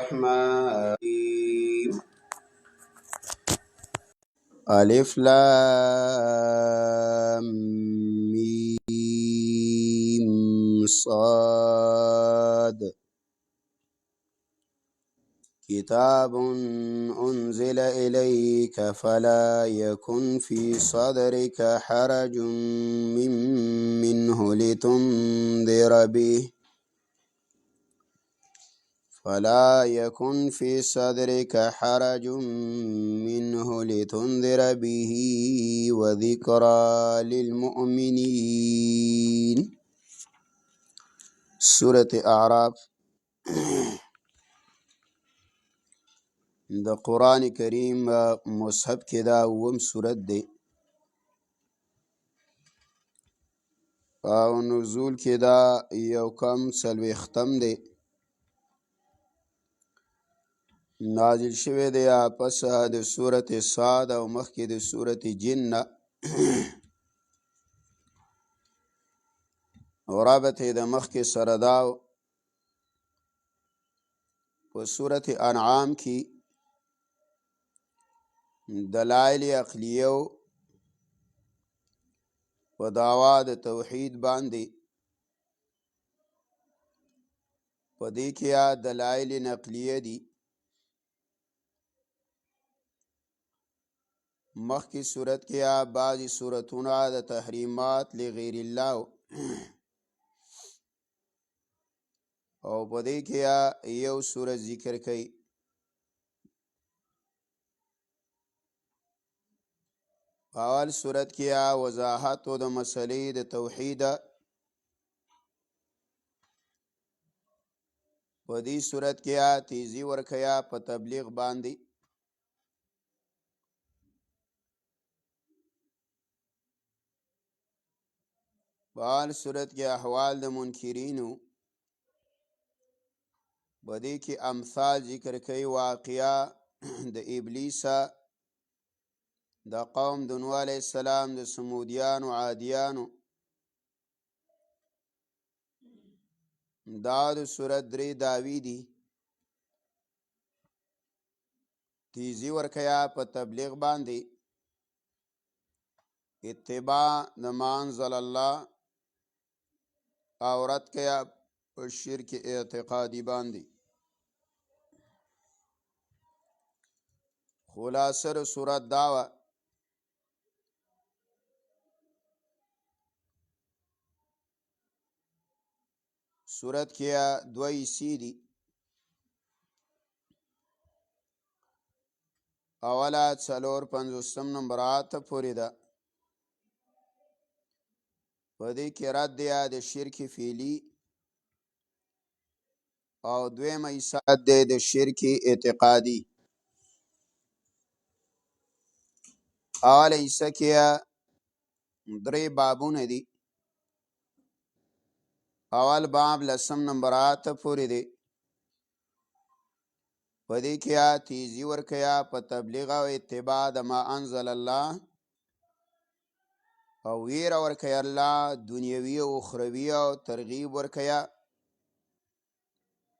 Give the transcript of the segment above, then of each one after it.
الرحمن الرحيم ألف لام ميم صاد كتاب أنزل إليك فلا يكن في صدرك حرج منه لتنذر به فلا يكن في صدرك حرج منه لتنذر به وذكرى للمؤمنين. سورة أعراف د قرآن کریم مصحف کې دا اووم سورت دی او نزول کې دا یو کم څلوېښتم دی. نازل شوی دی پس د سورت صاد او مخکې د سورت جن نه او رابط د مخکې سره دا په سورت انعام کې دلایل عقلیه و دعوا د توحید باندې په دې کې دلایل نقلیه دي. مخکې صورت کې بعضی صورتونه د تحریمات لغیر الله او په دې کې یو سورت ذکر کوي. اول صورت کې وضاحت د مسلې د توحید، په دې صورت کې تیزی ورکیا په تبلیغ باندې. اول صورت کې احوال د منکرینو، په دې کې امثال ذکر کوي واقعا د ابلیس د قوم د نوح علیه السلام، د سمودیانو، عادیانو. دا د صورت درې دعوی دي. تیزی ورکیا په تبلیغ باندې، اتباع د ما انزل الله او رد کیا په شرک اعتقادی باندې. خلاصه د صورت داوه صورت کې دوه حصې دي. اوله 450 نمبر آیت پورې ده. په دې کې رد دی د شرک فعلی او دویمه حصه دی د شرک اعتقادي. اوله حصه کې درې بابونه دي. اول باب 10 نمبر آیت پورې دی. په دې کې تیزی ورکیا په تبلیغ او اتباع د ما انزل الله او ویره ورکیا الله دنیوي او اخروی او ترغیب ورکیا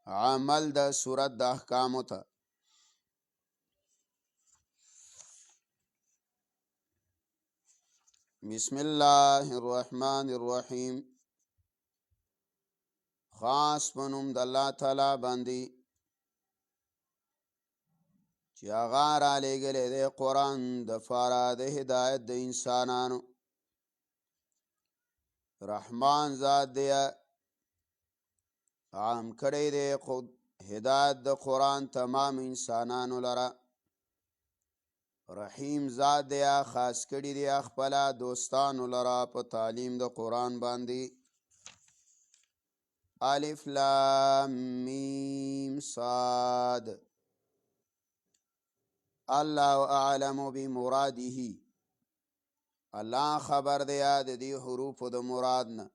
عمل د صورت د احکامو ته. بسم الله الرحمن الرحیم. خاص پنوم د الله تعالی باندې چې هغه را لېږلی دی قرآن د پاره د هدایت د انسانانو. رحمان ذات دی، عام کړی دی هدایت د قرآن تمام انسانانو لره. رحیم ذات دی، خاص کړی دی خپل دوستانو لره په تعلیم د قرآن باندې. الف لام میم صاد. الله اعلم بمراده، الله خبر دی د دې حروف د مراد نه.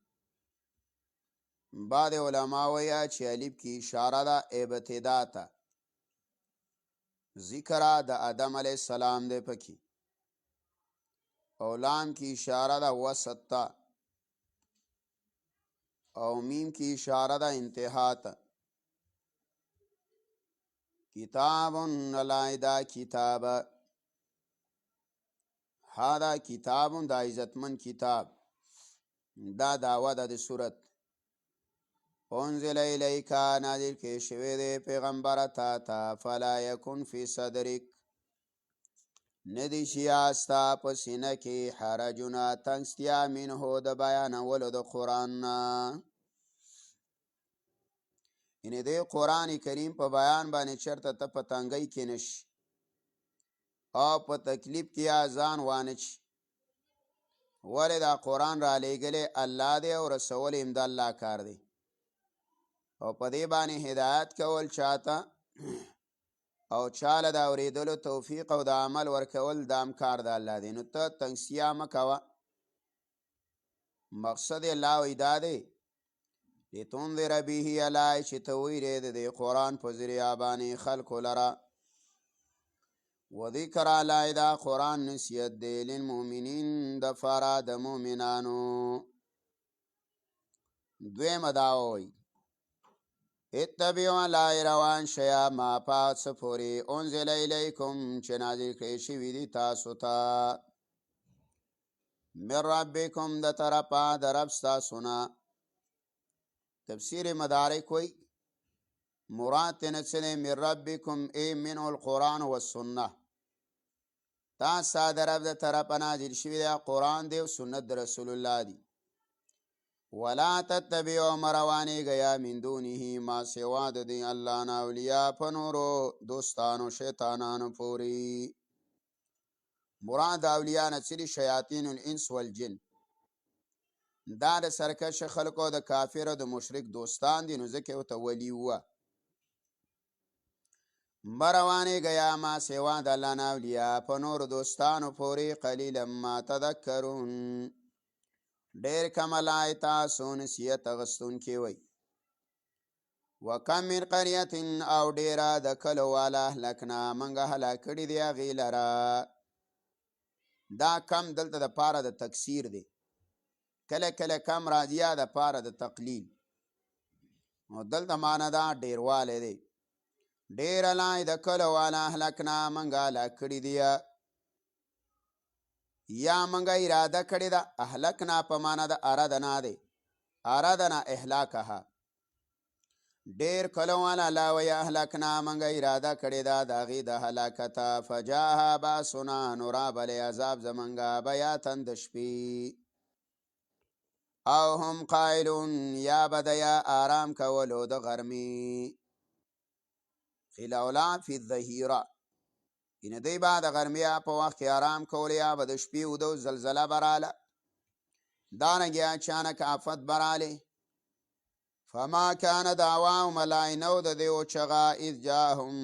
بعض علما وایي چې الف کې اشاره ده ابتدا ته، ذکر د آدم علیه السلام دی پکې. او لام کې اشاره ده وسط ته، او میم کې اشاره ده انتها ته. کتاب الله دا کتاب، هذا کتاب دا عزتمن کتاب، دا دعوه ده د صورت. انزل الیک نازل کې شوی دی پیغمبر تا فلا یکن فی صدرک ندی شیاستا په سینه کې حرجنا تنگستیا منه د بیانولو د قرآن. یعنی د قرآن کریم په بیان باندې چرته ته په تنګۍ کې نشي او په تکلیف کې ځان وانه چي. ولې دا قرآن را لېږلی الله دی او رسول یې د الله کار دی، او په دې باندې هدایت کول چاته او چاله د اورېدلو توفیق او د عمل ورکول دام کار د الله دی. نو ته تنګسیا مه کوه. مقصد یې الله وایي دا دی لتنذر به علی چې ته ویرې د دې قرآن په ذریعه باندې خلکو لره. وذکر علی دا قرآن نصیحت دی للمؤمنین د پاره د مؤمنانو. دویمه دعوه وایي اتبعوا علی روان شیا ما پات څه پورې انزل الیکم چې نازل کړی شوي دي تاسو ته من ربکم د طرفه د رب ستاسو نه. تفسیر مدارک وایي مراد ترې څه دی؟ من ربکم ای منه القرآن والسنه، تاسو د رب د طرفه نازل شوي دی قرآن دی او سنت د رسول الله دی. ولا تتبعوا مروانې گیا من دونه ما سوا د دی الله نه اولیاء په نورو دوستانو شیطانانو پورې. مراد اولیاء نه څه دي؟ شیاطین الانس والجن. دا د سرکش خلکو د کافر او د مشرک دوستان دي، نو ځکه ورته ولي ووه. مروانې گیا ما سوا د الله نه اولیاء په نورو دوستانو پورې قلیلا ما تذکرون ډېر کم لای تاسو نصیحت اخیستونکي وئ. وکم من قریة او ډېره د کلو والا اهلکنا موږ هلاک کړي دي هغې لره. دا کم دلته د پاره د تکثیر دی، کله کله کم راځي یا د پاره د تقلیل، نو دلته معنی دا ډېروالی دی. ډېره لای د کلو والا اهلکنا موږ هلاک کړي دي یا موږ اراده کړې ده. اهلکنا په معنی د اردنا دی، اردنا اهلاکها. ډېر کلو والا لا وی اهلکنا موږ اراده کړې ده د هغې د هلاکته. فجاءها باسنا نو رابلی عذاب زموږه بیاتن د شپې او هم قائلون یا بدیا آرام کولو د غرمې. خلولا فی الظهیره اینه دی با د غرمې په وخت کې آرام کول یا به د شپې ودو زلزله براله دارنګې اچانک آفت برالی. فما کان دعواهم لای نو د دیو چغه اذ جاهم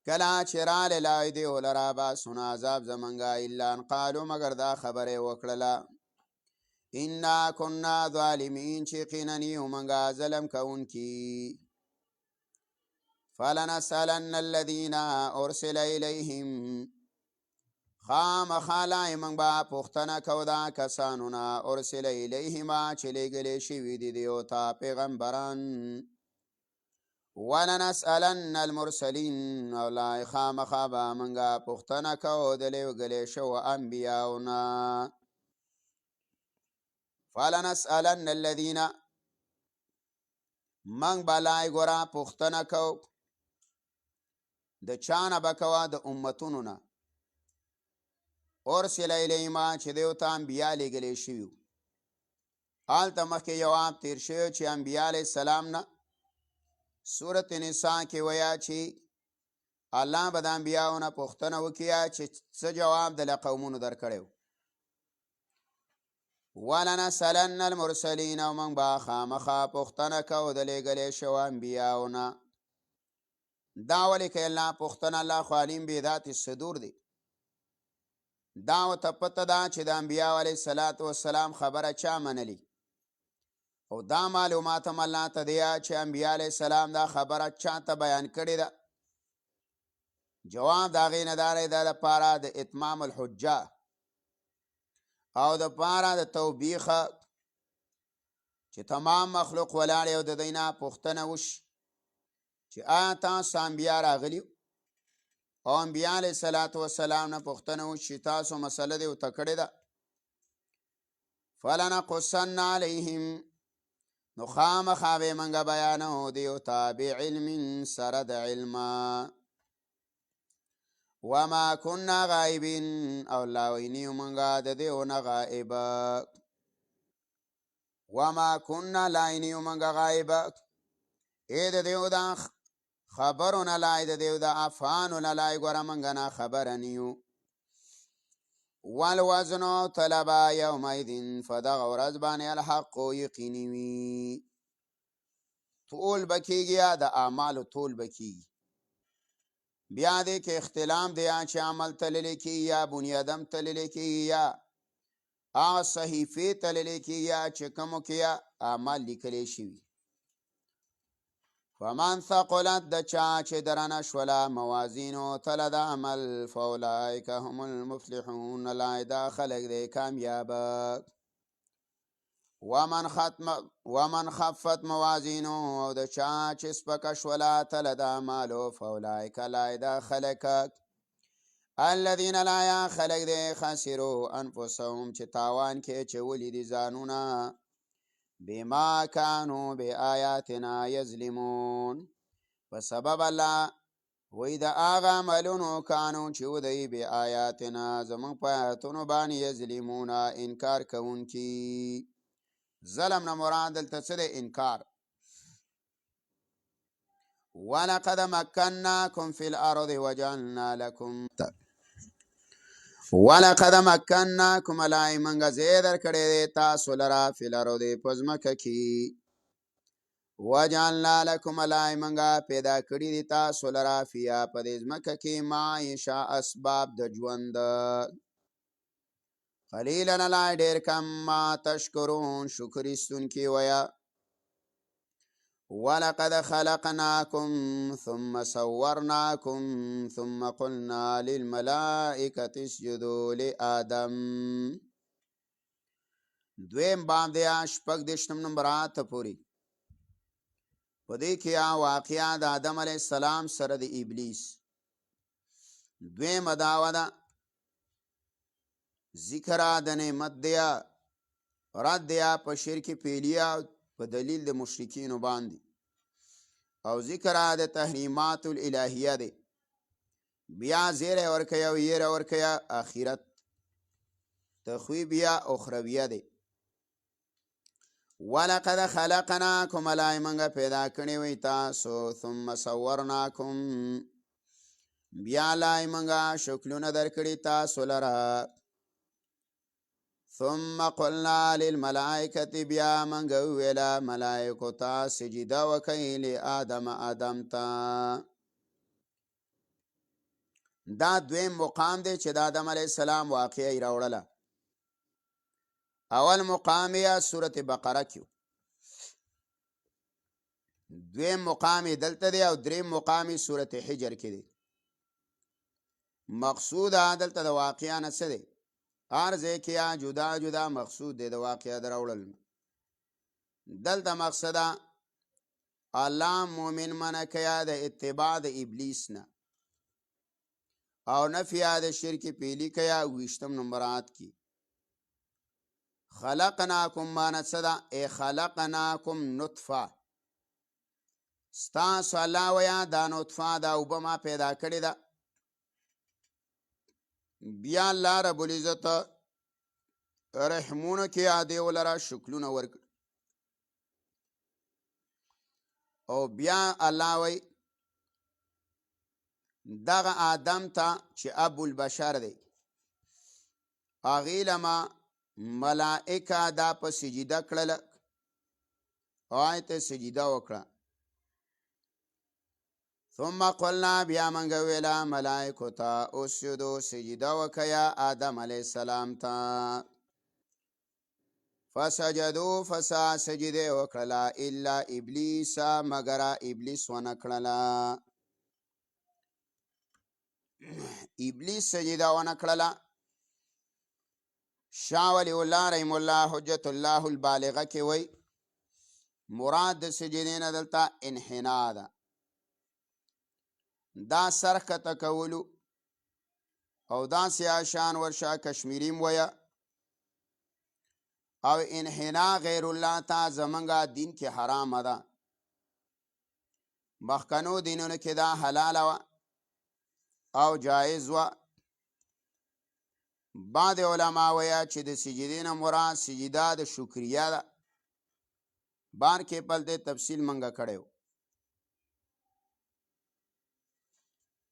کله چې رالی لای دیو لرا باسنا عذاب زمونږه الا ان قالو مگر دا خبره وکړله انا کنا ظالمین چې یقینا یو موږ ظلم کوونکي. فلنسألن الذین ارسل الیهم خامخا لای موږ به پوښتنه کوو دا کسانو نه ارسل الیهما چې لیږلي شوي دي دیو ته پیغمبران. ولنسألن المرسلین او لای خامخا به موږ پوښتنه کوو د لیږلي شوو انبیاو نه. فلنسألن الذین موږ به لای ګوره پوښتنه کوو د چا نه به کوه؟ د امتونو نه. ارسل الیهما چې دیو ته انبیا لیږلی شوي وو. هلته مخکې جواب تیر شوی چې انبیا علیه السلام نه صورت نساء کې ویه چې الله به د انبیاو نه پوښتنه وکړي چې څه جواب د قومونو درکړی و. ولنسألن المرسلین او موږ به خامخا پوښتنه کوو د لیږلی شوو انبیاو نه. دا ولې که الله پوښتنه الله خو علیم بذات الصدور دی. دا ورته پته ده چې د انبیاو علیه السلام خبره چا منلي او دا معلومات هم الله ته دی چې انبیا علیه السلام دا خبره چا ته بیان کړې ده. جواب د هغې نه دا دی د پاره د اتمام الحجه او د پاره د توبیخه چې تمام مخلوق ولاړ او د دوی نه پوښتنه وشي چې آیا تاسو انبیا راغلي او انبیا علیه الصلاة والسلام نه پوښتنه وشي تاسو مسله دې ورته کړې ده فلنقصن علیهم نو خامخا به موږ بیانو دیو ته بعلم سره د علمه وما كنا غائبین او الله وایي نیو موږ د دې ونه غائبه وما كنا لا نیو موږ غائبه ای د دیو دا خبرونه لای د دیو دا افعانونه لای ګوره موږ نه خبره نیو والوزن طلبا یومئذ فدغه ورځ باندې الحق یقیني وي طول بکیږي یا د اعمالو طول بکیږي بیا دې کې اختلاف دی چې عمل تللی کېږي یا بنیادم تللی کېږي یا هغه صحیفې تللی کېږي یا چې کومو کې یا اعمال لیکلی شوي فمن ثقلت د چا چې درنه شوله موازینو تله د عمل فاولئک هم المفلحون لای دا خلک دی کامیابه ومن خفت موازینو او د چا چې سپکه شوله تله د اعمالو فاولئک لای دا خلک الذین لا یا خلک دی خسرو انفسهم چې تاوان کې اچولی دي ځانونه بما کانو بآیاتنا یظلمون په سبب الله وی د هغه عملونو کانو چې ودی بآیاتنا زموږ په آیاتونو باندې یظلمون انکار کوونکي ظلم نه مراد دلته څه دی انکار ولقد مکناکم فی الارض وجعلنا لکم ولقد مکناکم لای منګه زی درکړی دی تاسو لره فی الارض په ځمکه کې وجعلنا لکم لای منګه پیدا کړي دي تاسو لره فیا په دې ځمکه کې معیشه اسباب د ژوند قلیلا لای ډېر کم ما تشکرون شکر ایستونکي ویه ولقد خلقناکم ثم صورناکم ثم قلنا للملائکة اسجدوا لآدم دویم باب دی شپږ دېرشم نمبرات پورې په دې کې واقعه د آدم علیه السلام سره د ابلیس دویمه دعوه ده ذکر د نعمت دیا رد دیا په شرک پیلیا په دلیل د مشرکینو باندې او ذکر د تحریمات الالهیه دی بیا زیره ورکیا او یره ورکیا اخرت تخویب یا اخرویه دی ولقد خلقناکم لای منګه پیدا کړی وی تاسو ثم صورناکم بیا لای منګه شکلونه درکړی تاسو لره ثم قلنا للملائکة بیا منګه ویلا ملائکو ته سجده وکړئ لآدم آدم ته دا دویم مقام دی چې د آدم علیه السلام واقعه یې راوړله اول مقام یا سورت بقره کې دویم مقام دلته دی او دریم مقام سورت حجر کې دی مقصود دلته د واقعه نه څه دی هر ځای کې جدا جدا مقصود دی د واقعه دراوړل دلته مقصد الله مؤمن منع کیا د اتباع د ابلیس نه او نفی د شرک پیلی کیا ویشتم نمبرات کی خلقناکم ماند صدا ای خلقناکم نطفه ستاسو الله ویا دا نطفه دا اوبه ما پیدا کړی ده بیا الله رب العزت رحمونه کې عادی ولرا شکلونه ورکړي او بیا الله وی دغه آدم ته چې ابو البشر دی هغې لما ملائکه دا په سجده کړله او ته سجده وکړه ثم قلنا بیا منګه ویلا ملائکو ته اسجدو سجده وکیا آدم علیه السلام ته فسجدو فسا سجده وکړله الا ابلیس مگر ابلیس ونه کړله ابلیس سجده ونه کړله شاه ولی الله رحم الله حجت الله البالغه کې وی مراد د سجدې نه دلته انحنا ده دا سر ښکته کولو او داسې آشان ورشه کشمیریم ویه او انحنا غیر الله ته زمونږه دین کې حرامه ده. مخکنو دینونو کې دا حلاله وه او جایز وه. بعض علما ویه چې د سجدې نه مراد سجده د شکریه ده. بار کې پل دې تفصیل منګه کړی و.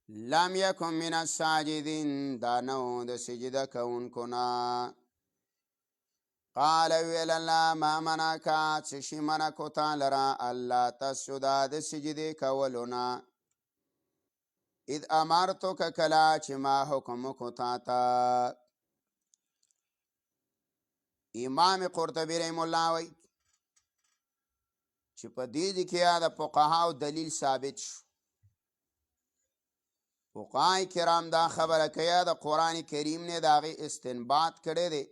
لم یکن من الساجدین دا نو د سجده کوونکو نه. قال ویل الله ما منعکا څه شي منع کو تا لره الله تسجده د سجدې کولو نه اذ امرتک کله چې ما حکم کو تا ته. امام قرطبی رحم الله وی چې په دې کې د فقهاو دلیل ثابت شو. فقهای کرام دا خبره کوي د قرآن کریم نه د هغې استنباط کړی دی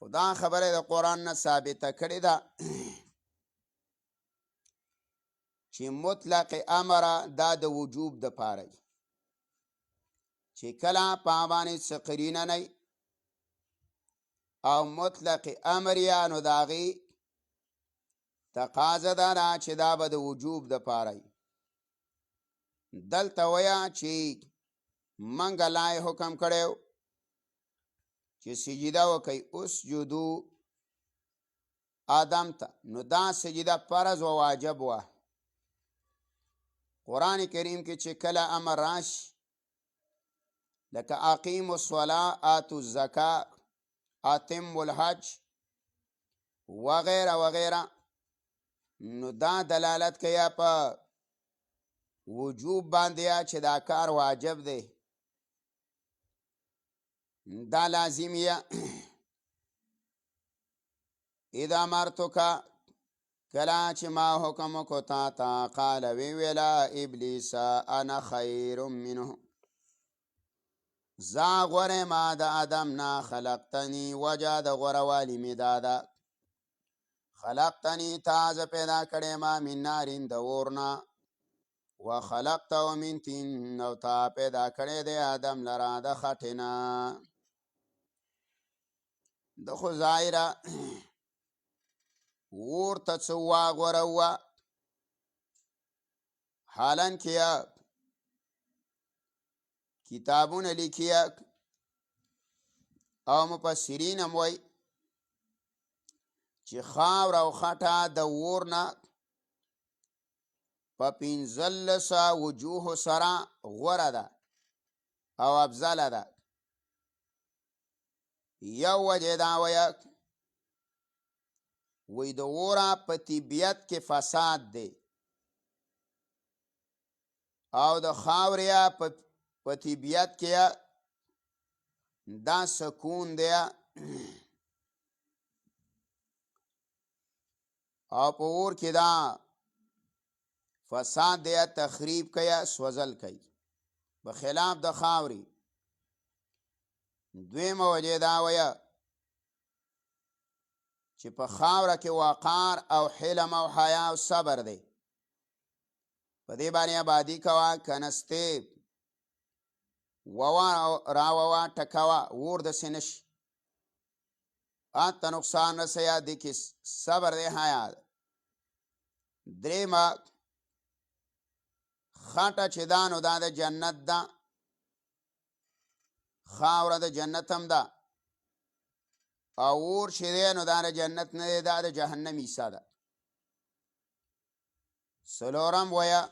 او دا خبره د قرآن نه ثابته کړې ده چې مطلق امر دا د وجوب د پاره چې کله په باندې څه قرینه نه او مطلق امر یا نو د هغې تقاضا ده چې دا به د وجوب د پاره. دلته ویا چې منګه لای حکم کړو چې سجده وکي اسجدو آدم ته نو دا سجده فرض و واجب وه. قرآن کریم کې چې کله امر راشي لکه اقیموا الصلاة آتوا الزکاة اتموا الحج وغیره وغیره نو دا دلالت کوي په وجوب باندې چې دا کار واجب دی. دا لازم یا اذا مرتک کله چې ما حکم کو تا ته قال وی ویلا ابلیس انا خیر منه زا غوره ما د آدم نه خلقتنی وجه د غوروالی می دادا خلقتنی تازه پیدا کړی ما من نارین د اورنا و خلقته من طین نو تا پیدا کړی دی آدم لرا د خټینا. د خو ظاهره اور ته څه واغوره وه حالان کې کتابونه لیکي او مفسرین هم وایي چې خاوره او خټه د اور نه په 15 وجوه سره غوره ده او افضله ده. یو وجه دا وی د اوره په طبیعت کې فساد دی او د خاوریا په طبیعت کې دا سکون دی او په اور کې دا فساد دی تخریب کوي سوزل کوي بخلاف د خاوري. دویمه وجه دا چې په خاوره کې وقار او حلم او حیا او صبر دی. په دې باندې آبادی کوا کنسته ووا راووا ټکوا ور د سنش ات نقصان رسیا د کې صبر دی حیا. درېما خاطه چې دانو دا د جنت دا خاوره د جنت هم ده او اور چې دی نو دا د جنت نه دی دا د جهنم حصه ده. څلورم ویه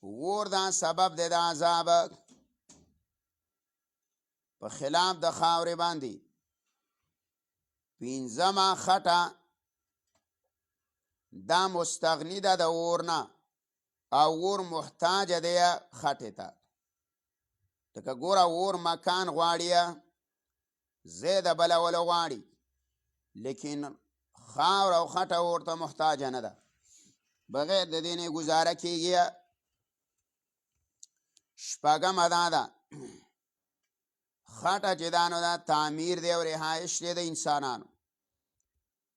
اور دا سبب دی د عذاب په خلاف د خاورې باندې. پنځمه خټه دا مستغنی ده د اور نه او اور محتاج دی خټې ته. لکه ګوره اور مکان غواړي زیده بلولو غواړي لیکن خاور او خټه اور ته محتاج نه ده بغیر د دې نه گزاره کیږي. شپږمه دا ده خټه چې دانو دا تعمیر دی او رهایش دی د انسانانو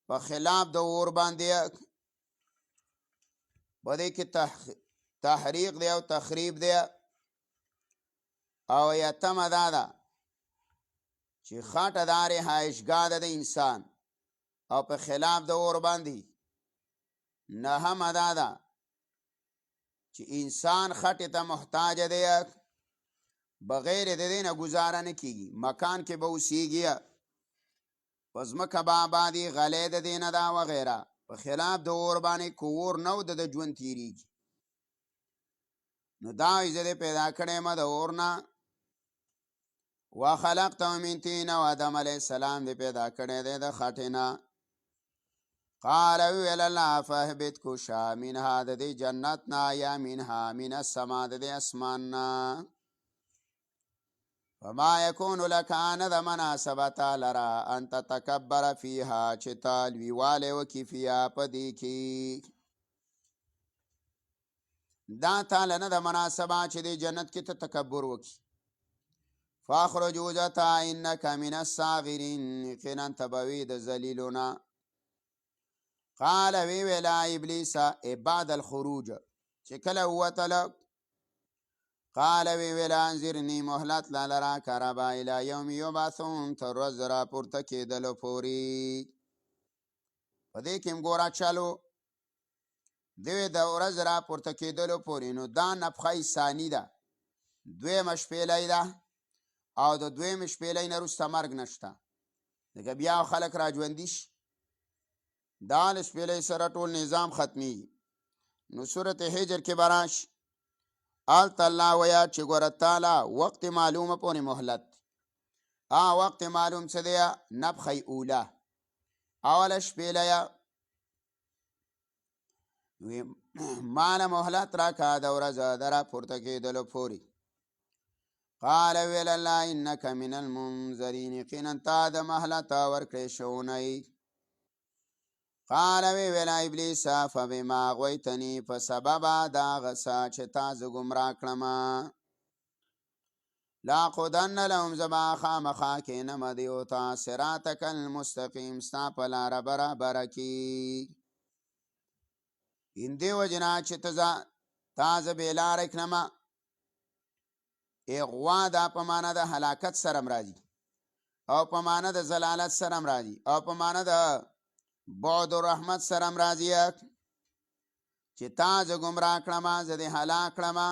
په خلاف د اور باندې په دې کې تحریق دی او تخریب دی. او یتمه دا ده چې خټه دا رهایشګاه ده د انسان او په خلاف د اور باندې. نهمه دا ده چې انسان خټې ته محتاج دی، بغیر د دې نه ګزاره نه کېږي. مکان کې به اوسېږي، په ځمکه به آبادي، غلی د دې نه ده وغیره. په خلاف د اور باندې که اور نه و د ژوند تېرېږي. نو دا وایي زه دې پیدا کړی یم د اور نه. وخلقته من طین، او آدم علیه السلام دې پیدا کړی دی د خټې نه. قال ویل الله فاهبط کوشه منها د دې جنت نه، یا منها من السما د دې اسمان نه. وما یکون لک نه د مناسبه تا لره ان تتکبر فیها چې ته لویوالی وکړي فیها په دې کې. دا تاله نه د مناسبه چې دې جنت کې ته تکبر وکړي. فاخرج وځه انک من الصاغرین، یقینا ته به وي د ذلیلونه. قال وی ویلا ابلیس بعد الخروج چې کله ووتله، قال وی ویلا انظرني مهلت لا لرا کربا الى یوم یبعثون، تر ورځ راپورته کېدلو پورې. په دې کې هم ګوره چلو دوی د ورځ راپورته کېدلو پورې. نو دا نفخه ثاني ده، دویمه شپېلۍ ده، او د دویمې شپېلۍ نه وروسته مرګ نشته. لکه بیا خلک را ژوندي شي، دا له شپېلۍ سره ټول نظام ختمیږي. نو صورت حجر کې به راشي، هلته الله ویل چې ګوره تعالی وقت معلومه پورې مهلت. وقت معلوم څه دی؟ نفخه اوله، اوله شپېلۍ ماله مهلت راکړه د ورځ د راپورته کېدلو پورې. قال ویل الله انک من المنذرین، یقینا تا د مهلت ورکړې شوی. قال وی ویلا ابلیس فبما اغویتنی، په سبب د هغه څه چې تا زه ګمراه کړمه. لاقعدن لهم، زه به خامخا کښېنمه دیو ته صراطک المستقیم، ستا په لاره برابره کې. همدې وجې نه چې تا زه بېلاره کړمه. اغوا دا په معنی د هلاکت سره هم راځي، او په معنی د ضلالت سره هم راځي، او په معنی د بعد الرحمت سره هم راځي. چې تا زه ګمراه کړمه، زه دې هلاک کړمه،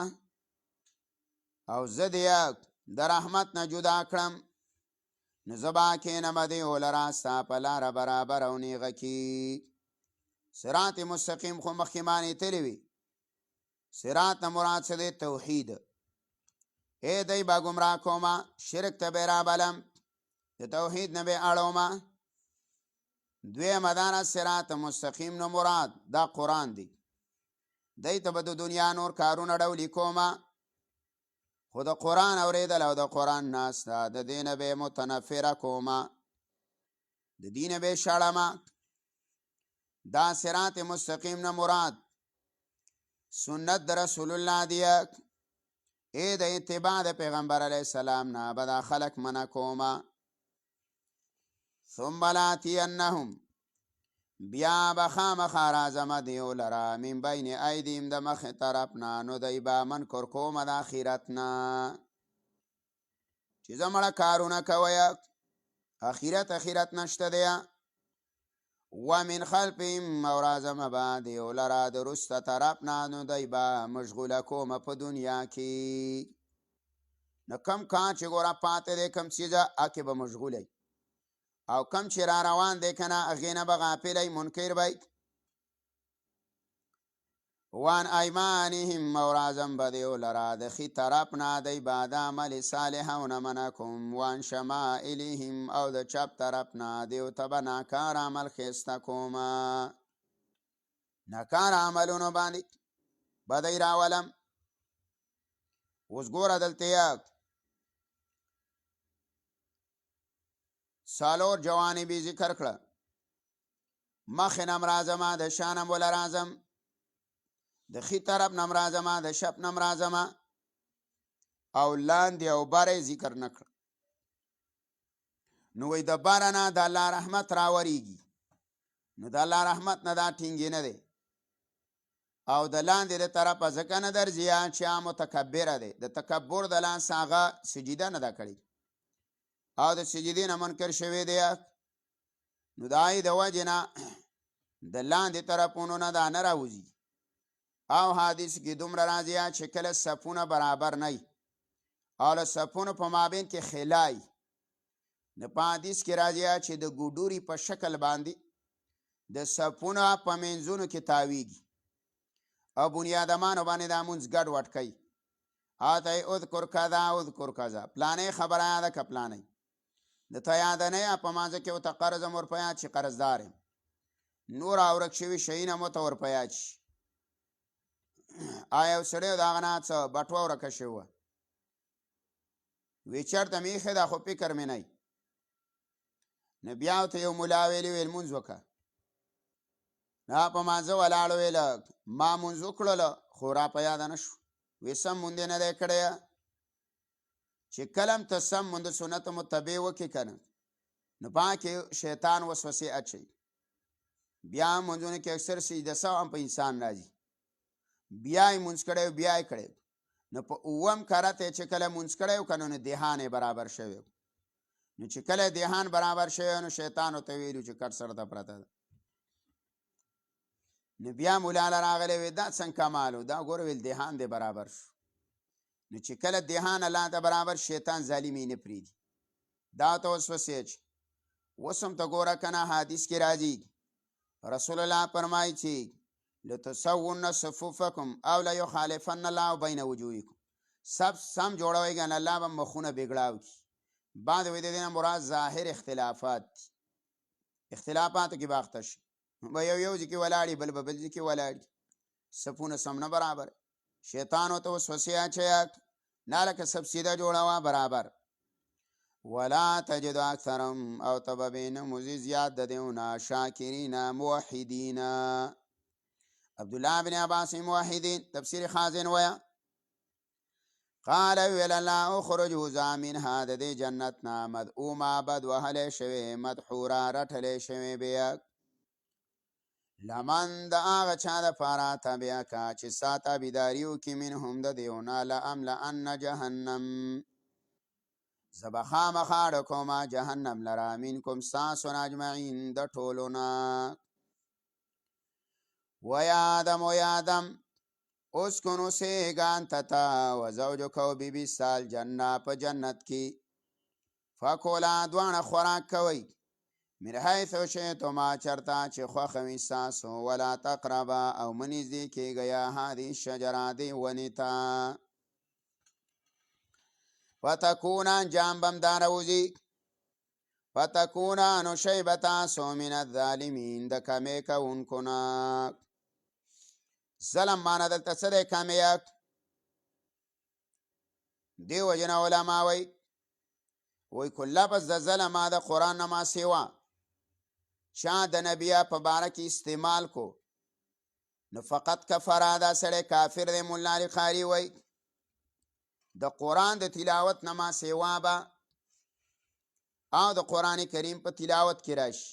او زه دې د رحمت نه جدا کړم. نو زه به کښېنمه دیو لره ستا په لاره برابر او نیغه کې. صراط مستقیم خو مخکې معنې تللې وي. صراط نه مراد څه دی؟ توحید. دی به ګمراه کومه، شرک ته به رابلم، د توحید نه به اړومه. دویمه دا نه صراط مستقیم نه مراد دا قرآن دی. دی ته به د دنیا نور کارونه ډولي کومه، خو د قرآن اورېدل او د قرآن ناسته د دې نه به متنفره کومه، د دې نه به شړمه. دا صراط مستقیم نه مراد سنت د رسول الله دی. د اتباع د پیغمبر علیه السلام نه به دا خلک منع کومه. ثم لآتینهم، بیا به خامخا راځمه دیو لره من بین ایدیم د مخې طرف نه. نو دی به منکر کومه د آخرت نه، چې زه مړه کارونه کوئ، آخرت نشته دی. ومن خلفهم، او راځمه به دیو لره د وروسته طرف نه. نو دی به مشغوله کومه په دنیا کې. نو کم کار چې ګوره پاتې دی، کم څیزه هغې به مشغولی، او کم چې را روان دی که نه هغې نه به غافلی، منکر بی. وان ایمانهم، او راځم به دیو لره د ښي طرف نه. دی به د عمل صالحونه منع کوم. وان شمائلهم، او د چپ طرف نه دیو ته به ناکار عمل ښایسته کومه. ناکار عملونو باندې به دی راولم. اوس ګوره دلته څلور جوانبې ذکر کړه. مخې نه م راځمه، د شا نه بله راځم، د ښي طرف نه م راځمه، د شپ نه م راځمه، او لاندې او بره ذکر نه کړه. نو وایي د بره نه د الله رحمت راورېږي. نو د الله رحمت نه دا ټینګې نه دی، او د لاندې د طرفه ځکه نه درځي چې متکبره دی د تکبر د لاس هغه سجده نه ده کړې او د سجدې نه منکر شوی دی نو د هغې د وجې نه د لاندې طرفونو نه دا نه راوځي او حدیث کې دومره راځي چې کله صفونه برابر نه وي او له صفونو په مابین کې خلای نو په حدیث کې راځي چې د ګوډوري په شکل باندې د صفونو په منځونو کې تاویږي او بنیادمانو باندې دا مونځ ګډ وډ کوي هاته اذکر کذا اذکر کذا پلانې خبره یاده که پلانې د ته یاده نه یا په مانځه کې ورته قرض هم ورپه یاد شي قرضدار یم نور اورک شوي شیونه مو ته ورپه یاد شي یو سړی د هغه نه څه بټوه ورکه شوې وه وی چېرته مې ایښې ده خو فکر مې نه نو بیا ورته یو ملا ویلي ویل مونځ وکړه په مانځه ولاړ ویل ما مونځ وکړله خو را په یاده نه شو وی سم مونځ نه دی کړی چې کله هم ته سم مونځ سنت متبع وکړې که نه نو په هغه کې شیطان وسوسې اچوي بیا مونځونو کې اکثر سجده سهو هم په انسان راځي بیا یې مونځ کړی و بیا یې کړی نو په اووم کرت یې چې کله مونځ کړی و که نو دهان یې برابر شوی نو چې کله دهان برابر شوی نو شیطان ورته ویلي چې کټ سر ته پرته ده نو بیا مولا له راغلی وی دا څنګه کمال و دا ګوره ویل دهان دی برابر شو نو چې کله دهان الله ته برابر شیطان ظالم یې نه پرېږدي دا ته وسوسې چې اوس هم ته ګوره که نه حدیث کې راځي رسول الله فرمایي چې لتسون صفوفکم او لیخالفن الله بین وجوهکم سب سم جوړوئ ګنه الله به مخونه بګړاو کي بعد وی د دې نه مراد ظاهر اختلافات دي اختلافاتو کې به اخته شي به یو ځای کې ولاړي بل به بل ځای کې ولاړي صفونه سم نه برابر شیطان ورته وسوسې اچوي نه لکه سب سیده جوړوه برابر ولا تجد اکثرهم او ته به بینموزي زیات د دیونه شاکرین موحدین عبدالله بن عباس موحدین تفسیر خازن ویا قال ویل الله اخرج وزا منها د دې جنت نه مدعوما بد وهلی شوی مدحورا رټلی شوی بیا لمن د هغه چا دپاره تبعه که چې ستا تابعداري وکړي منهم د دیونه لاملأن جهنم زه به خامخا ډکومه جهنم لره منکم ستاسو نه اجمعین د ټولو نه ویادم اسکن اوسېږه انت ته وزوجک او بیبي ستا الجنه په جنت کې فکولا دواړه خوراک کوئ من حیث شئتما چرته چې خوښه وي ستاسو ولا تقربا او مه نږدې کېږئ هذه الشجره دې ونې ته فتکونا انجام به هم دا راوځي فتکونا نو شئ به تاسو من الظالمین د کمې کوونکو نه ظلم معنی دلته څه دی کمیت دې وجې نه علما وایي که لفظ د ظلم د قرآن نه ما سوا چا د نبیه په باره کې استعمال کو نو فقط کفره دا سړی کافر دی ملا علی قاري وایي د قرآن د تلاوت نه ما سوا به او د قرآن کریم په تلاوت کې راشي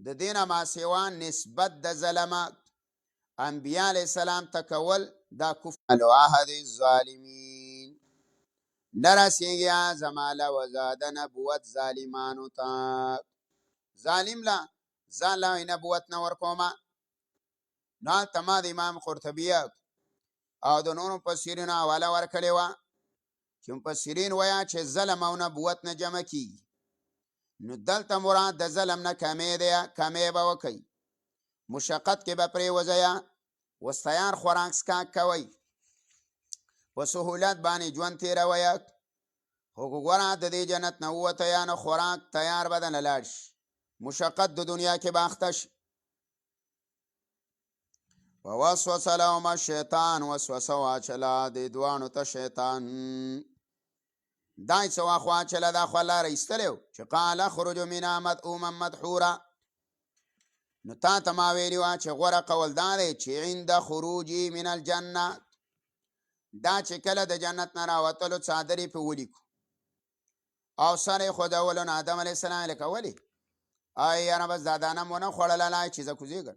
د دې نه ما سوا نسبت د ظلمه انبیاء علیہ السلام تکول دا کفر العهد الظالمین نرسیږي زماله وزاده نبوت ظالمانو ته ظالم لا ځان لا نبوت نه ورکومه نو هلته ما د امام قرطبي او د نورو مفسرینو حواله ورکړې وه چې مفسرین وایه چې ظلم او نبوت نه جمع کیږي نو دلته مراد د ظلم نه کمې دی کمې به وکئ مشقت کې به پرېوځئ وستیان خوراک څښاک کوئ په سهولت باندې ژوند تېروئ خو که ګوره د دې جنت نه ووتئ نو خوراک تیار به درنه لاړ شي مشقت د دنیا کې به اخته شي ووسوس لهما الشیطان وسوسه واچله دې دواړو ته شیطان دا یې څه واخ واچله دا خو الله رایستلی و چې قال اخرج منها مدعوما مدحورا نو تا ته ما ویلي وه چې غوره قول دا دی چې عند خروجي من الجنه دا چې کله د جنت نه راوتلو څادر یې پې ولیکو او سر یې خوځولو نو آدم علیه السلام یې لکه ولې یاره بس دا دانه مو نه خوړله لا چې زه کوزېږم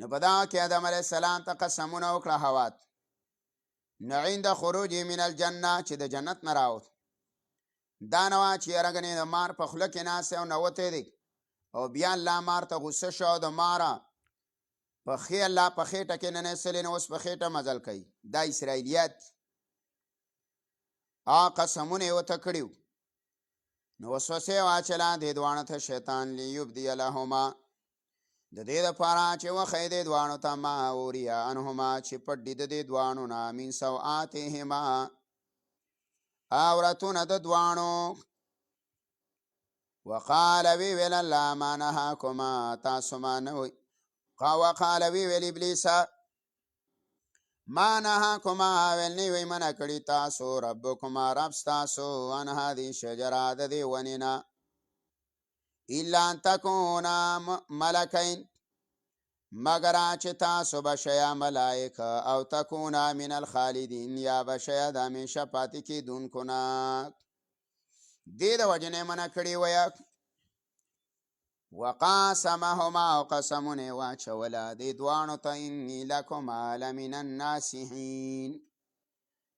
نو په دغه کې آدم علیه السلام ته قسمونه وکړه حوا نو عند خروج من الجنه چې د جنت نه راوت دا نه وه چې یاره ګنې د مار په خوله کې ناست او نوتی دی او بیا الله مار ته غصه شو د ماره پخې الله په خېټه کې ننیستلی نو اوس په خېټه مزل کوي دا اسرائیلیات قسمونه یې ورته کړي نو وسوسې یې واچله دې دواړو ته شیطان لیبدي لهما د دې دپاره چې وښیي دې دواړو ته ما وریا عنهما چې پټ دي د دې دواړو نه من سوآتهما عورتونه د دواړو وقال وی ویل الله ما نهاکما تاسو ما نه وقال وی ویل ابلیس ما نهاکما ویل نه وی منع کړي تاسو ربکما رب ستاسو عن هذه شجره د دې ونې نه الا ان تکونا ملکین مگر چې تاسو بشیا ملائکه او تکونا من الخالدین یا بشیا د همیشه پاتې کېدونکو نه دې د وجې نه منع کړي ویه وقاسمهما او قسمونه واچوله دې دواړو ته اني لکما لمن الناصحین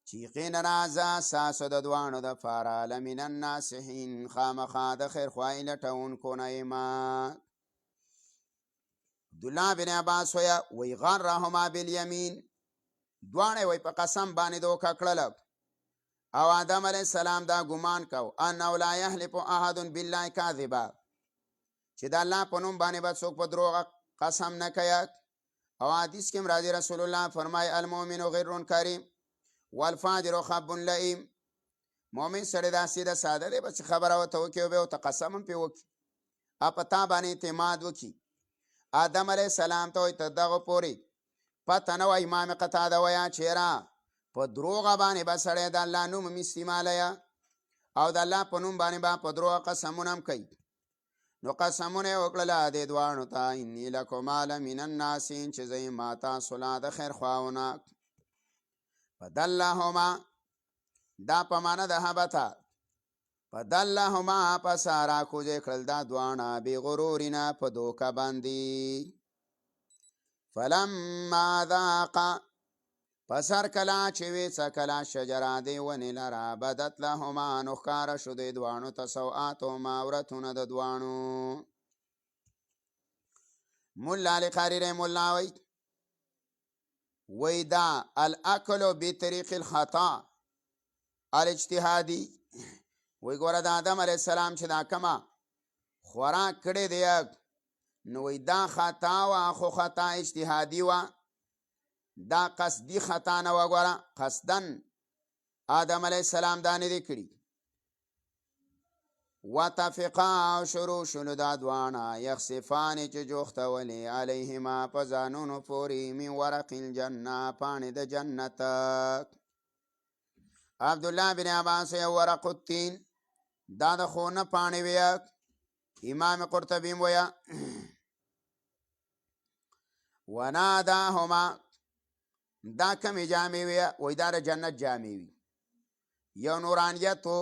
چې یقینا زه ستاسو د دواړو دپاره لمن الناصحین خامخا د خیرخواهي لټونکو نه یمه عبدالله بن عباس وی غرهما بالیمین دواړه وی په قسم باندې دوکه کړله او آدم علیه السلام دا ګمان کو انه لا یحلف احد بالله کاذبا چې د الله په نوم باندې به څوک په دروغ قسم نه کوي او حدیث کې راځي رسول الله فرمای المؤمن غر کریم والفاجر خب لئیم مؤمن سره داسې د ساده دی بس خبره ورته وکړي او بیا ورته قسم هم پرې وکړي په تا باندې اعتماد وکړي آدم علیه السلام ته وایي تر دغه پورې پته نه وه امام قتاده وایه چېره په دروغه باندې به سړی د الله نوم هم استعمالویه او د الله په نوم باندې به په دروغه قسمونه هم کوي نو قسمونه یې وکړله دې دواړو ته اني لکما لمن الناصحین چې زه یم ما تاسو له د خیر خواهونه فدلهما دا په معنه د هبته فدلهما پس راکوزې کړل دا دواړه بغرورنا په دوکه باندې فلما ذاقا پس هر کله چې وڅکله شجره دې ونې لره بدت لهما نو ښکاره شو دې دواړو ته سوآتهما عورتونه د دواړو ملا علی قاري رحم الله وی دا الاکل بطریق الخطا الاجتهادي وی ګوره د آدم علیه السلام چې دا کمه خوراک کړی دی نو وی دا خطا وه خو خطا اجتهادي وه دا قصدي خطا نه وه ګوره قصدن آدم علیه السلام دا نه دی کړي وتفقا او شروع شنو دا دواړه یخصفانې چې جوختولې علیهما په ځانونو پورې من ورق الجنه پاڼې د جنت عبدالله بن عباس ورق التین دا د خونه پاڼې ویه امام قرطبی ویه وناداهما دا کمې جامې ویه وی دا د جنت جامې وي یو نورانیت و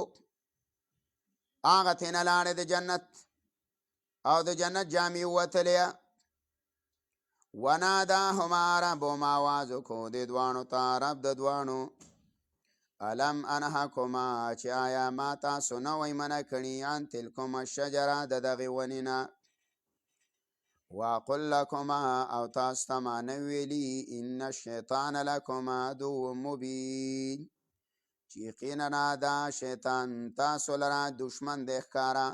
هغه تېنه لاړې د جنت او د جنت جامې ووتلې وناداهما ربهما آواز وکړو دې دواړو ته رب د دواړو الم انهکما چې آیا ما تاسو نه وی منع کړي عن تلکما الشجره د دغې ونې نه واقل لکما او تاسو ته ما نه ویلي ان الشیطان لکما عدو مبین چې یقینا دا شیطان تاسو لره دشمن دی ښکاره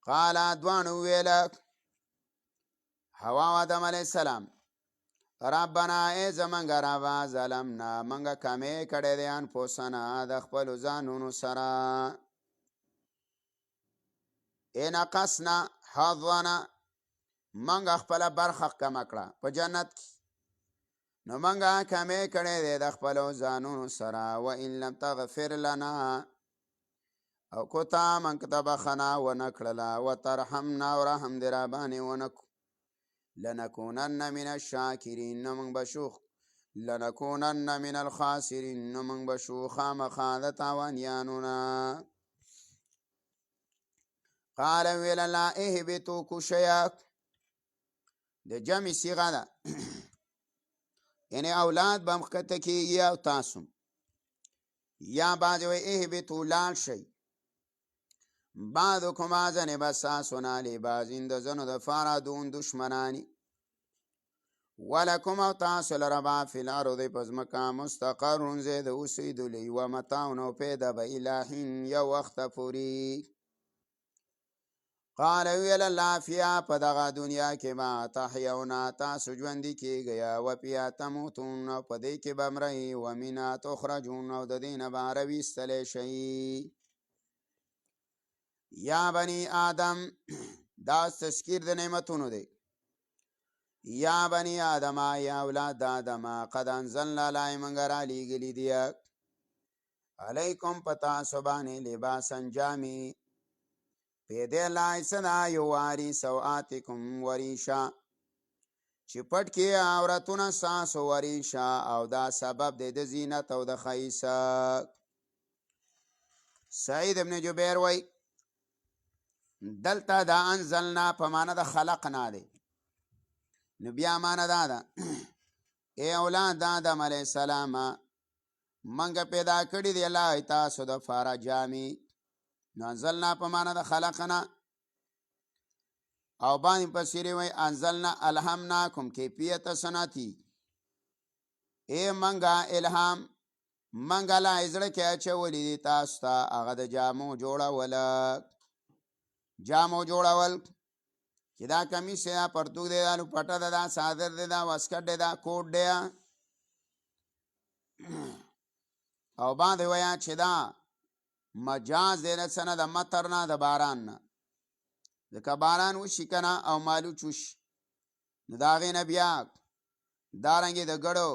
قال دواړو وویله حوا او آدم علیه السلام ربنا ای زمونږ ربه ظلمنا مونږه کمې کړی دی انفسنا د خپلو ځانونو سره انقصنا حظنا مونږه خپله برخه کمه کړه په جنت کې نو مونږه کمې کړی دی د خپلو ځانونو سره وان لم تغفر لنا او کو تا مونږ ته بخښنه ونه کړله وترحمنا او رحم دې راباندې ونه کړو لنکونن من الشاکرین نو مونږ به شو لنکونن من الخاسرین نو مونږ به شو خامخا د تاوانیانو نه قال ویل الله اهبطوا کوشئ د جمع صيغه ده یعنی اولاد به مخکته کېږي او تاسو یا بعضې وایي اهبطو لاړ شئ بعضکم ځنې به ستاسو نه لبعضین د ځنو دپاره دون دشمناني ولکم او تاسو لره به فی الارض په ځمکه مستقرون ځای د اوسېدلو یوه متاع او پیدا به الی حین یو وخته پورې قال ویل الله فیا په دغه دنیا کې به تحیون تاسو ژوندي کېږئ و فیها تموتون او په دې کې به مرئ و منها تخرجون او د دې نه به راویستلی شئ یا بني آدم دا تذکیر د نعمتونو دی یا بني آدم یا اولاد آدم قد انزلنا لای منګه رالیږلي دي علیکم په تاسو باندې لباسا جامې پیدا لای صدا یواری سوآتکم وریشا چې پټ کې عورتونه ستاسو وریشا او دا سبب دی د زینت او د ښایسته سعید ابن جبیر وای دلته دا انزلنا په معنا د خلقنا دی نو بیا معنا دا ده ای اولاد آدم علیه السلام منګه پیدا کړي دی الله تاسو د فاره جامې نو انزلنا په معنا د خلقنا او باندې پسیری وای انزلنا الهمناکم کیفیت سنتی ای منګه الهام منګه لا ازړه کې اچولې دي تاسو ته هغه د جامو جوړول چې دا کمیس دی دا پرتوګ دی دا لوپټه ده دا صادر دی دا واسکټ دی دا کوټ دی او باندې ویا چې دا مجاز دی نه څه نه د مطر نه د باران نه ځکه باران وشي که نه او مالوچ وشي نو د هغې نه بیا دارنګې د ګړو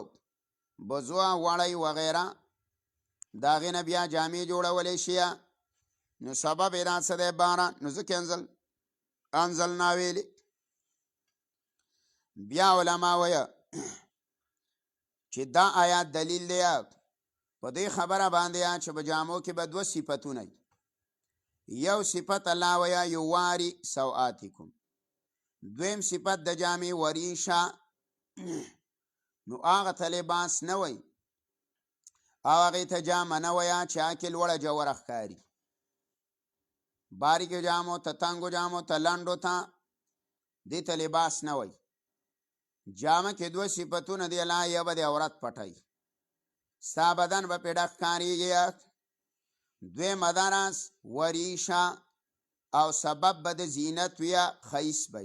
بزوه وړی وغیره د هغې نه بیا جامې جوړولی شي نو سبب یې دا څه دی باران نو ځکه انزلنا ویلې بیا علما وایه چې دا آیات دلیل دی په دې خبره باندې چې په جامو کې به دوه صفتونه یو صفت الله ویا یواری سوآتکم دویم صفت د جامې وریشا نو هغه ته لباس نه وی او هغې ته جامه نه ویه چې هغې لوړه جوړه ښکاري باریکو جامو ته تنګو جامو ته لنډو ته دې ته لباس نه وی جامه کې دوه صفتونه دی الله یو به د عورت پټوي ستا بدن به پې ډک ښکارېږي دویمه داراز وریشا او سبب به د زینت ویه ښایست به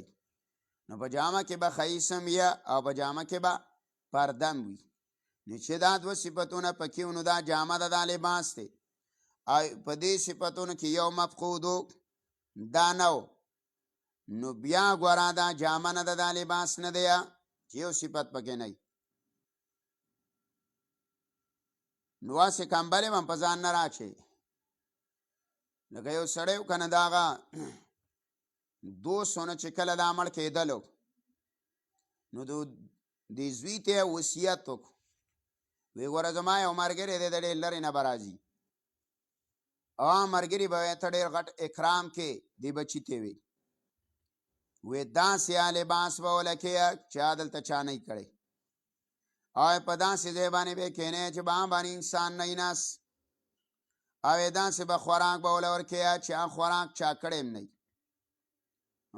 نو په جامه کې به ښایست هم ویه او په جامه کې به پردم وي نو چې دا دوه صفتونه پکې نو دا جامه ده دا لباس دی او په دې صفتونو کې یو مفقودو دا نه نو بیا ګوره دا جامه نه ده دا لباس نه دی چې یو صفت پکې نه نو هسې کمبل هم په ځان نه راچی لکه یو سړی که نه د هغه دوستونه چې کله دا مړ کېدلو نو دې زوی ته وصیت وکړو وی ګوره زما یو ملګری دی د ډېر لرې نه به راځي او ملګري به ته ډېر غټ اکرام کې دې بچي ته وي وی داسې لباس به ولکې چې دلته چا نه کړی او په داسې ځای باندې به کښېنی چې باندې انسان نه ناست او داسې به خوراک به وله ورکې چې هغه خوراک چا کړی هم نه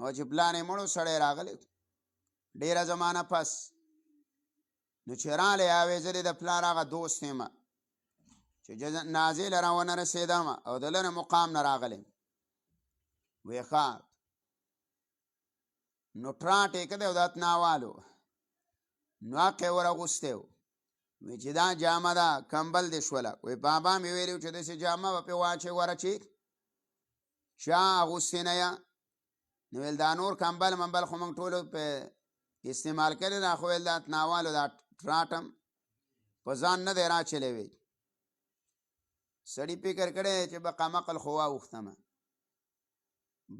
او چې پلانې مړو سړی راغلی ډېره زمانه پس نو چې رالی اوې زه د پلار هغه دوست یم چې نازې له راونه رسېدم او د لرې مقام نه راغلی وی ښه نو ټراټ یې کړی او دا تناوالو نو حق یې ورغوستی و وی چې دا جامه ده کمبل دې شوله وی بابا مې ویلي و چې داسې جامه به پې واچوې وره چې چا اغوستې نه یه نو ویل دا نور کمبل منبل خو موږ ټولو په استعمال کړی دا خو ویل دا تناوالو دا ټراټم په ځان نه دی راچلی وی سړي فکر کړی چې بقامقل خو واوښتمه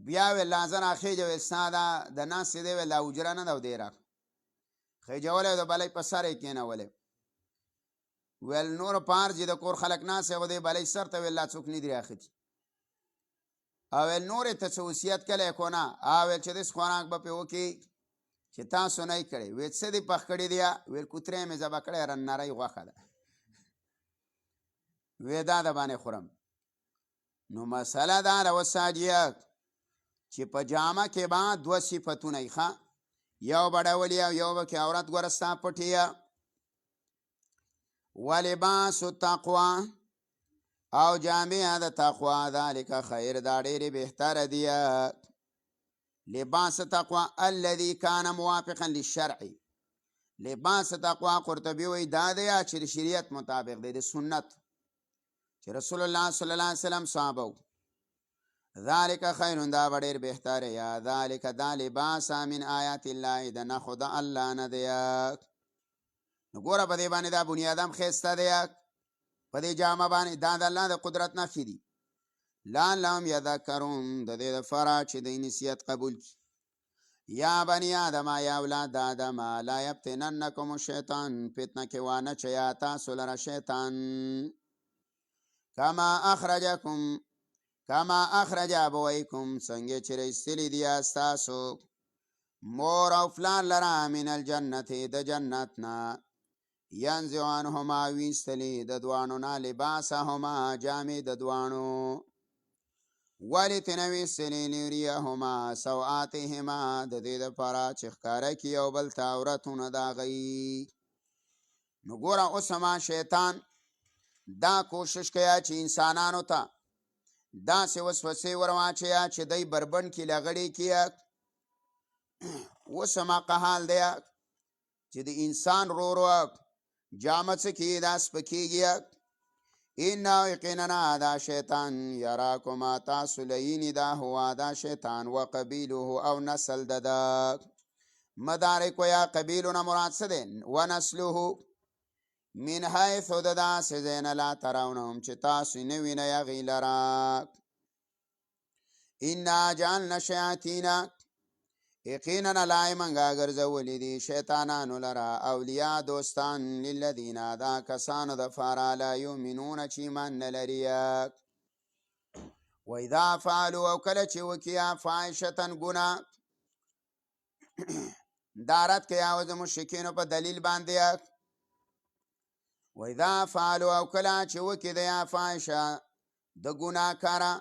بیا ویل لازه راخېجه ویل ستا دا د ناستې دی ویل دا حجره نه ده او دی را خېجولی د بلۍ په سر یې کېنولی ویل نور پار چې د کور خلک ناست هغه دی بلۍ سر ته ویل لا څوک نه دي راختي او ویل نور یې ته څه وصیت کلی کو نه او ویل چې داسې خوراک به پې وکړي چې تاسو نه یې کړی. ویل څه دې پخ کړي دي؟ ویل کوترې مې ذبح کړی نری غوښه ده. وی دا د باندې خورم. نو مسله دا ده وساجیه چې په جامه کې به دوه صفتونه یې ښه، یو به ډولي او یو به کې عورت ګوره ستا پټي ولباس التقوا او جامع د تقوا ذلک خیر دا ډېرې بهتره دي. لباس تقوا الذي كان موافقا للشرع. لباس تقوا قرطبي وی دا دی چې د شریعت مطابق دی، د سنت چې رسول الله صلی الله علیه وسلم صحابه ذالک خیر دا ډېر بهتره یا ذالک دا لباس من آیات الله د نه خدا الله نه دی. نو ګوره په دې باندې دا بنیادم ښایسته دی، په دې جامه باندې دا د الله د قدرت نښې دي. لعلهم یذکرون د دې دپاره چې دوی نصیحت قبول کړي. یا بني آدم یا اولاد آدم لا یفتننکم الشیطان فتنه کې وانه چیا تاسو لره شیطان کما اخرج ابویکم څنګه چې رایستلي دي ستاسو مور او پلار لره من الجنت د جنت نه ینزع عنهما ویستلي د دواړو نه لباسهما جامې د دواړو ولې ویستلي لیریهما سوآتهما د دې دپاره چې ښکاره کړي یو بل ته عورتونه د هغوی. نو ګوره اوس ما شیطان دا کوشش کوي چې انسانانو ته داسې وسوسې ور واچوي چې دی بربند کړي لغړې کړي. اوس هماغه حال دی چې د انسان ورو جامه څه کړي دا سپکېږي. انه یقینا دا شیطان یراکما تاسو لینی دا هوا دا شیطان و قبیله او نسل دده مدارک یا قبیلونه مراد څه دی و نسله من حیث د داسې ځای نه لا ترونهم چې تاسو نه وینئ هغې لره. انا جعلنا الشیاطین یقینا لای منګه ګرځولي دي شیطانانو لره اولیاء دوستان للذین دا کسانو دپاره لا یؤمنون چې ایمان نه لري. و اذا فعلوا او کله چې وکړي فاحشة ګناه دا رد کوي او د مشرکینو په دلیل باندې. و اذا فعلوا او کله چې وکړي د فاحشه د ګناه کاره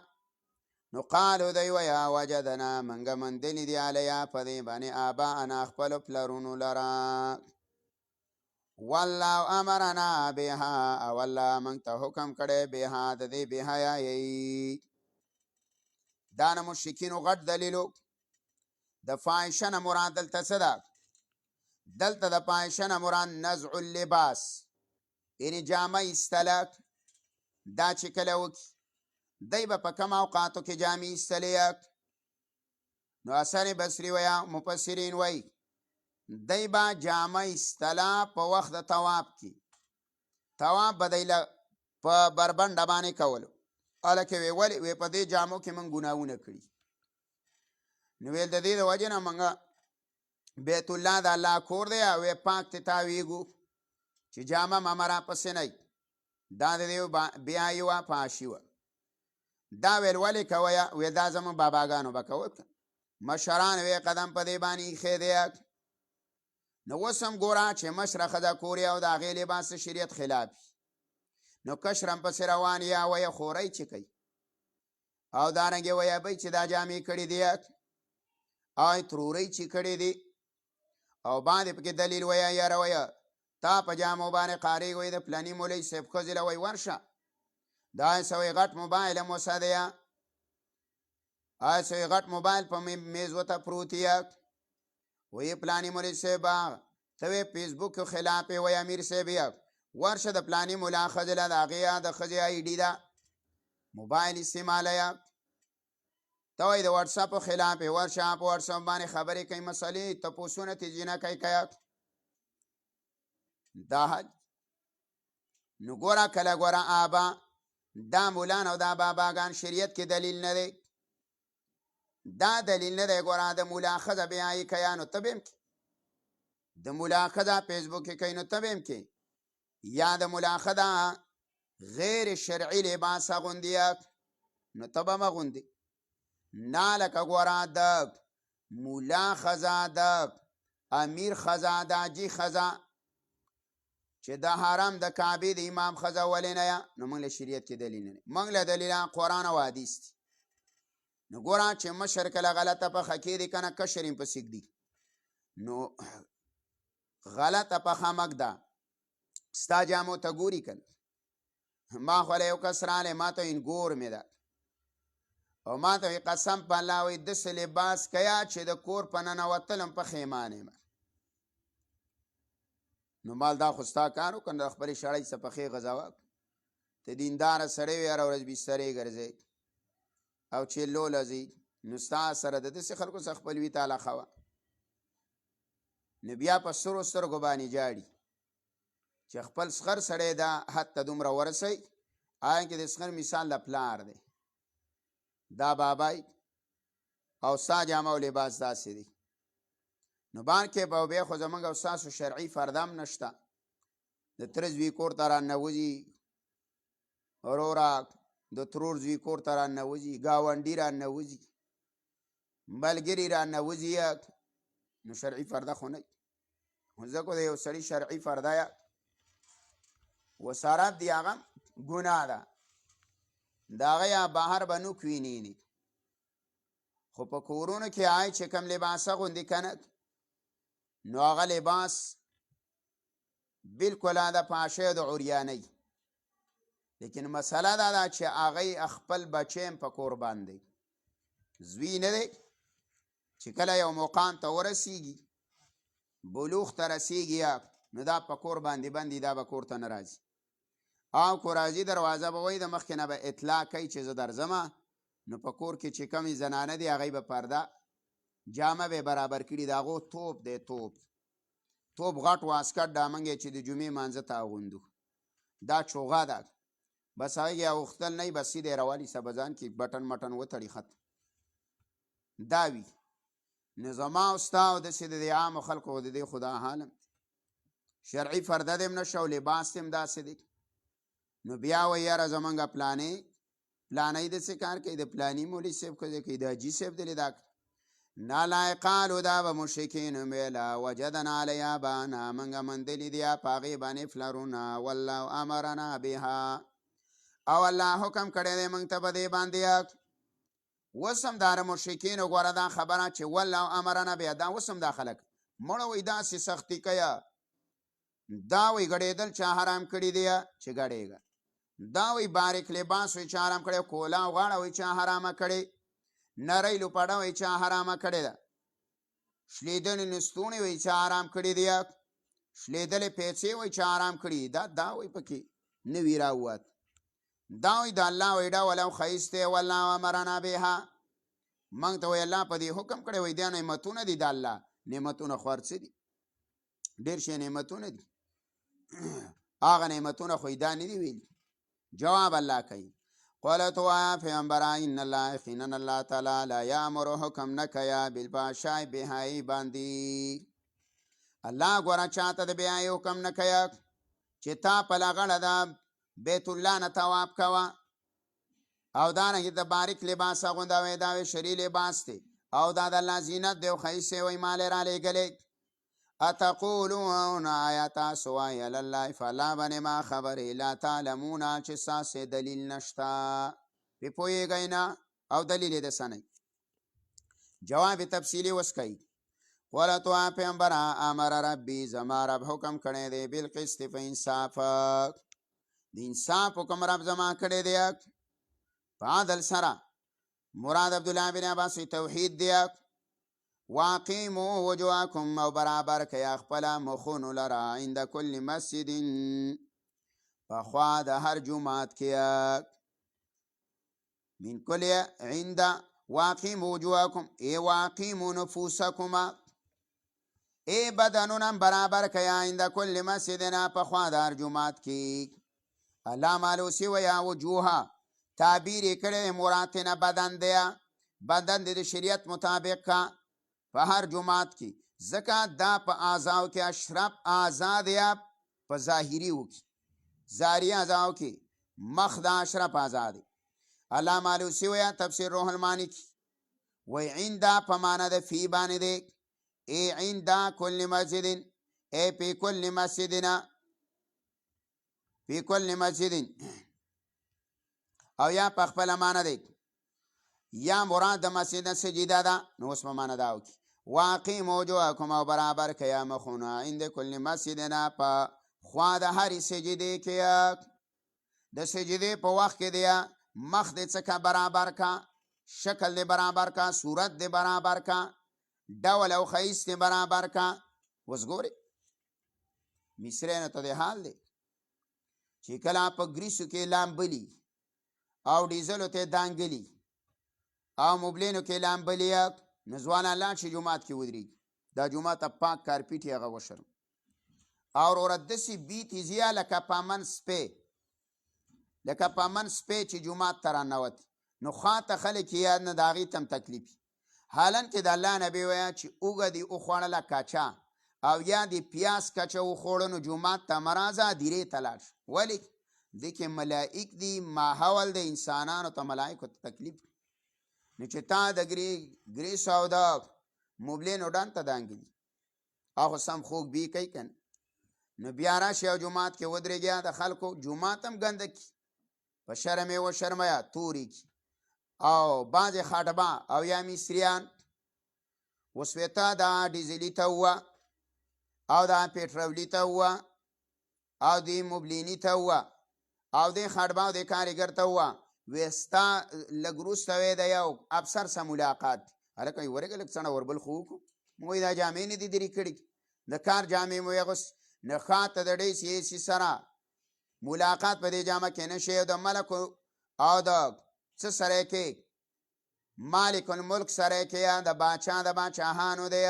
نو قالو دی ویا وجدنا منګه مندلی دی علیا په دې باندې آباءنا خپلو پلرونو لره والله امرنا بها او الله موږ ته حکم کړی بها د دې بېحیایۍ. دا نه مشرکینو غټ دلیلو د فاحشه نه مراد دلته څه ده؟ دلته د فاحشه نه مراد نزع اللباس یعنې جامه ایستله. دا چې کله وکړي دی به په کم اوقاتو کې جامې ایستلې نو حسن بصري ویا مفسرین وی دی به جامه ایستله په وخت د طواف کې. طواف به دی په بربنډه باندې کولو. هلکې وی ولې وی په دې جامو کې موږ ګناهونه کړي. نو ویل د دې د وجې نه موږ بیت الله د الله کور دی او پاک ته تاویږو چې جامه مه راپسې نه دا د دې بیایي وه فحاشي وه. دا ویل ولې کوئ؟ وی دا زموږ باباګانو به کوه مشران وی قدم په دې باندې ایښی دی. نو اوس هم ګوره چې مشره ښځه کور او د هغې لباس شریعت خلاف نو کشرم پسې روان یا ویه خورۍ چې کوي او دارنګې ویه بی چې دا جامې کړي دي او ترورۍ چې کړي دي او باندې پکې دلیل ویه یاره ویه تا په جامو باندې قارې وی د پلاني مولوي صاحب ښځې له وی ورشه دا سوی غټ موبایل هم وساده یا سوی غټ موبایل په میز وته پروت یا وی پلانی مولوي صاحب ته وی فیسبوک خلاف وی امیر صاحب یا ورشه د پلانی مولا ښځې له د هغې د ښځې آی ډي ده موبایل استعماله یا ته وی د وټساپ خلاف ورشه په وټساپ باندې خبرې کوي مسلې تپوسونه تیجې نه کوي دا حج. نو ګوره کله ګوره آبا دا مولان او دا باباګان شریعت کې دلیل نه دی. دا دلیل نه دی. ګوره د مولا ښځه بیایي کوي نو ته به هم کې د مولا ښځه فیسبوک کې کوي نو ته به هم کې یا د مولا ښځه غیر شرعي لباس اغوندي نو ته به هم اغوندي. نه لکه ګوره د مولا ښځه د امیر خزا د حاجي خزا چې د حرم د کعبې د امام خزا ولې نه یا نو موږ له شریعت کې دلیل نه موږ له دلیل قرآن او حدیث دي نو ګوره چې مشر کله غلطه پخه کېدي که نه کشر یې پسې ږدي نو غلطه پخه مږ ده ستا جامو ته ګوري که ما خو له یو کس رالی ما ته ویل ګور مې ده او ما ته وی قسم په الله وی داسې لباس کیا چې د کور په ننوتلم پښیمان یم نو مال دا خو ستا کار و که نه د خپلې شړۍ څه پښې غځوه ته دینداره سړی وې هره ورځ بسترې ګرځې او چې لوله ځي نو ستا سره د داسې خلکو څخه خپلوي تعالی ښه وه نو بیا په سرو سترګو باندې جاړي چې خپل سخر سړی دا حد ته دومره ورسئ آیا کې د سخر مثال د پلار دی دا بابای او ستا جامه او لباس داسې دی نو بانکې به بیا خو زموږ او ستاسو شرعي فرده هم نشته د تره زوی کور ته راننوځي وروره د ترور زوی کور ته راننوځي ګاونډي راننوځي ملګري راننوځي نو شرعي فرده خو نه ځکه د یو سړي شرعي فرده یا وسارت دی هغه ګناه ده د هغه یا بهر به نو کوینیني خو په کورونو کې آی چې کوم لباس اغوندي که نه نو هغه لباس بلکل د پاشه د عریانۍ لیکن مسله دا ده چې هغه خپل بچی په کور باندې زوی نه دی چې کله یو مقام ته ورسیږي بلوغ ته رسیږي نو دا په کور باندې بندي دا به کور ته نه راځي او که راځي دروازه به وایي د مخکې نه به اطلاع کوي چې زه درځمه نو په کور کې چې کمې زنانه دي هغوی به پرده جامه به برابر کړي د هغو توپ دی توپ غټ واسکټ دا موږ چې د جمعې مانځه ته اغوندو دا چوغه ده بس هغې یې اغوښتل نه وي بس سیده یې راوالي سبزان کې بټن مټن وتړي خط دا وي نو زما او ستا او داسې د دې عامو خلکو د دې خو دا حالم شرعي فرده دې هم نشته او لباس دې هم داسې دی نو بیا وایي یاره زمونږ پلانی داسې کار کوي د پلاني مولي صاحب کوي د حاجي صاحب دلې دا نالایقالو دا به مشرکین ویله وجدنا علی آبانا موږ موندلي دي په هغې باندې فلرونه والله امرنا بها او الله حکم کړی دی موږ ته په دې باندې اوس هم دا مشرکینو ګوره دا خبره چې والله امرنا بها دا اوس هم دا خلک مړه وایي داسې سختي کوه دا وایي ګډېدل چا حرام کړي دی چې ګډېږه دا وایي باریک لباس وایي چا حرام کړی کولا او غاړه وایي چا حرامه کړې نری لوپړه وایي چا حرامه کړې ده شلیدلې نستوڼې وایي چا حرام کړي دی شلیدلې پیسې وایي چا حرام کړي دا وایي پکې نوي راووت دا وایي د الله وایي ډول او ښایست دی والله امرنا بها موږ ته وایي الله په دې حکم کړی وایي دا نعمتونه دي د الله نعمتونه خو هر څه دي ډېر شی نعمتونه دي هغه نعمتونه خو یې دا نه دي ویلي جواب الله کوي قالت وایا پیغمبره ان الله یقینا الله تعالی لا یامر حکم نه کوي بالفحشاء بهایي باندې الله ګوره چاته د بهایي حکم نه کوي چې تا په لغړه د بیت الله نه طواف کوه او دارنګې د باریک لباس اغونده وی دا وی شرعي لباس دی او دا د الله زینت دی او ښایست وی مال یې رالیږلی اتقولون آیا تاسو وایئ علی الله په الله باندې ما خبرې لا تعلمون چې ستاسې دلیل نشته پې پوهېږئ نه او دلیل یې دسه نه جواب تفصیلي اوس کوي قالت وایه پیغمبره امر ربي زما رب حکم کړی دی بالقسط په انصاف د انصاف حکم رب زما کړی دی په عدل سره مراد عبدالله بن عباس توحید دی واقیموا وجوهکم او برابر کیا خپل مخونو لرا عند کل مسجد په خوا د هر جومات کې من کل عند واقیموا وجوهکم ای واقیموا نفوسکم ای بدنونه برابر کیا عند کل مسجد په خوا د هر جومات کې علامه الوسی ویا وجوه تعبیر یې کړی مراد نه بدن دی بدن د شریعت مطابق کا په هر جماعت کې ځکه دا په اعضاو کې اشرف آزاد یا په ظاهري وکي ظاهري اعضاو کې مخ د اشرف آزاد علامه الوسی ویا تفسیر روح المانی کې وی عند په معنا د فی باندې دی ای عند کل مسجد ای پی کل مسجدنا پی کل مسجد او یا په خپل معنا دی یا مراد د مسجد سجده ده نو اوس په معنا دا وکړي واقیموا وجوهکم او برابر کیا مخونه عند کل مسجدنا په خوا د هرې سجدې کې د سجدې په وخت کې دی مخ دې څخه برابر کا شکل دې برابر کا صورت دې برابر کا ډول او ښایست دې برابر کا اوس ګورې مصریانو ته د حال دی چې کله په ګریسو کې لامبلي او ډیزلو ته دانګلي او موبلینو کې لامبلي نو ځوانان لاړ شي جومات کې ودرېږي دا جومات ته پاک کارپیټ یې هغه وشرم او وروره داسې بیتې زیا لکه په من سپی چې جومات ته راننوتي نو خواته خلک یاد نه د هغې ته هم تکلیف حالان کې د الله نبي ویل چې اوږه دې وخوړله کچه او یا دې پیاز کچه وخوړه نو جومات ته مه راځه دیرې ته لاړ شه ولې دې کې ملائک دي ماحول د انسانانو ته ملائکو ته تکلیف نو چې تا د ګریس او د موبلینو ډان ته دانګلي هغه سم خوږ بی کوي که نو بیا راشي او جومات کې ودرېږي د خلکو جومات هم ګنده کړي په شرم یې وشرمیا تورې کړي او بعضې خاټبا او یا مصریان وسوېته دا ډیزلي ته ووه او دا پېټرولي ته ووه او دې موبلیني ته ووه او دې خاټبا او دې کارګر ته ووه وستا لږ وروسته وی د یو افسر سره ملاقات هلکه یې ورېږه لږ څڼه وربل خو وکړو موږ دا جامې نه دي درې کړي د کار جامې مو اغوستې نه خاته د ډې سیاسي سره ملاقات په دې جامه کې نه شي د ملک او د څه سره کې مالک الملک سره کې یا د باچا د باچاهانو دی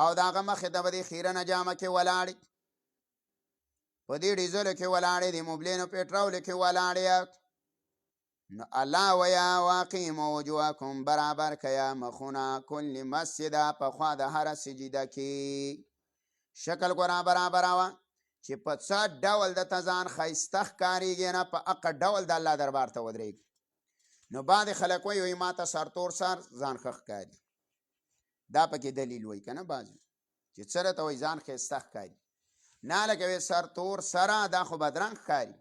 او د هغه مخې ته به دې خیرنه جامه کې ولاړې په دې ډیزلو کې ولاړې د موبلینو پېټرولو کې ولاړې نو الله ویا واقیموا وجوهکم برابر کیا مخونه کل مسجد په خوا د هره سجده کې شکل ګوره برابروه چې په څه ډول درته ځان ښایسته ښکارېږي نه په هغه ډول د الله دربار ته ودرېږي نو بعضې خلک وایي ما ته سرتور سر ځان ښه ښکاري دا پکې دلیل وایي که نه بعضې چې څه راته وایي ځان ښایسته ښکاري نه لکه وایي سرتور سره دا خو بدرنګ ښکاري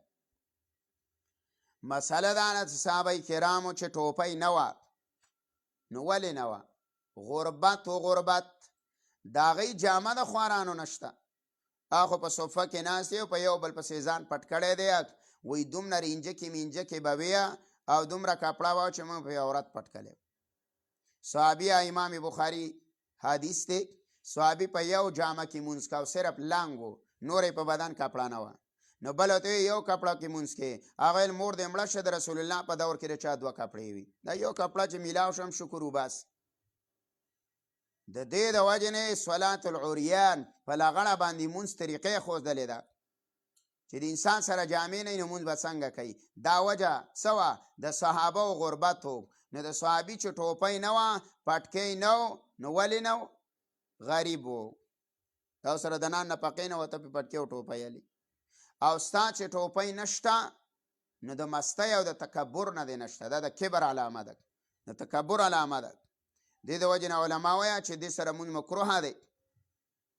مسله دا نه چې صحابه کرامو چې ټوپۍ نه وه نو ولې نه وه غربت و غربت د هغې جامه د خوارانو نشته هغه په صفه کې ناست دی او په یو بل پسې ځان پټ کړی دی وایي دومره رینجکې مینجکې به ویه او دومره کپړه وه چې موږ په یو عورت پټ کړی صحابي امام بخاري حدیث دی صحابي په یو جامه کې مونځ کا او صرف لنګ و نورې په بدن کپړه نه وه نو بل ورته یو کپړه کې مونځ کې هغه ویل مور دې مړه شه د رسول الله په دور کې د چا دوه کپړې وي دا یو کپړه چې میلاو شم شکر وباس د دې د وجې نه صلات العریان په لغړه باندې مونځ طریقې ښودلې ده چې د انسان سره جامې نه وي نو مونځ به څنګه کوي دا وجه څه وه د صحابه و غربت و نو د صحابي چې ټوپۍ نه وه پټکۍ نه و نو ولې نه و غریب و او سره د نان نفقې نه وته پې پټکۍ او ټوپۍ هلي او ستا چې ټوپۍ نشته نو د مستۍ او د تکبر نه دی نشته دا د کبر علامه ده د تکبر علامه ده دې د وجې نه علما وایه چې دې سره مونځ مکروه دی